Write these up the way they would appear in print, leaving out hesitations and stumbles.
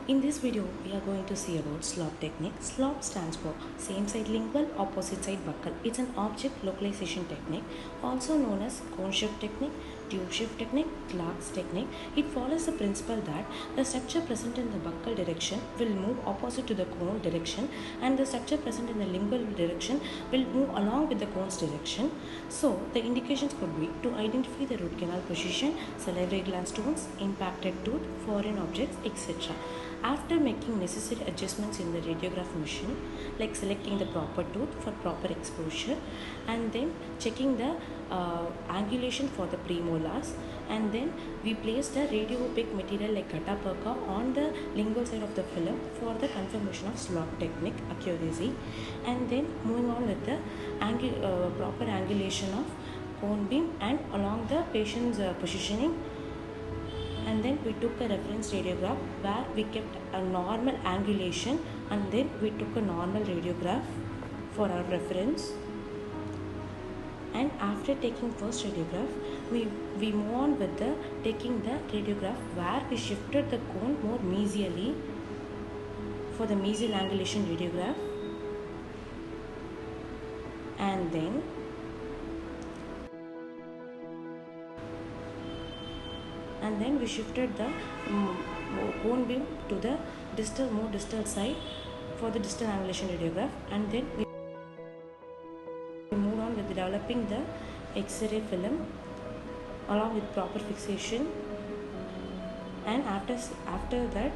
In this video, we are going to see about SLOB technique. SLOB stands for same side lingual, opposite side buccal. It's an object localization technique, also known as cone shift technique, tube shift technique, Clark's technique. It follows the principle that the structure present in the buccal direction will move opposite to the cone direction, and the structure present in the lingual direction will move along with the cone's direction. So, the indications could be to identify the root canal position, salivary gland stones, impacted tooth, foreign objects, etc. After making necessary adjustments in the radiograph machine, like selecting the proper tooth for proper exposure, and then checking the angulation for the premolars, and then we place the radiopaque material like gutta perca on the lingual side of the film for the confirmation of SLOB technique accuracy, and then moving on with the proper angulation of cone beam and along the patient's positioning. And then we took a reference radiograph where we kept a normal angulation, and then we took a normal radiograph for our reference. And after taking first radiograph, we move on with the taking the radiograph where we shifted the cone more mesially for the mesial angulation radiograph, and then we shifted the cone beam to the more distal side for the distal angulation radiograph, and then we moved on with developing the X-ray film along with proper fixation. And after that,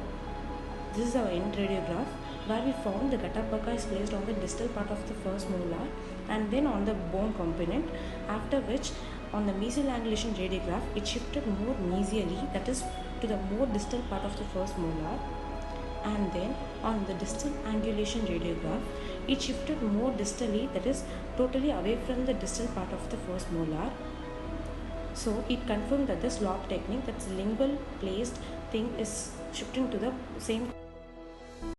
this is our end radiograph where we found the gutta perca is placed on the distal part of the first molar and then on the bone component, after which on the mesial angulation radiograph it shifted more mesially, that is to the more distal part of the first molar, and then on the distal angulation radiograph it shifted more distally, that is totally away from the distal part of the first molar. So it confirmed that the SLOB technique, that's lingual placed thing, is shifting to the same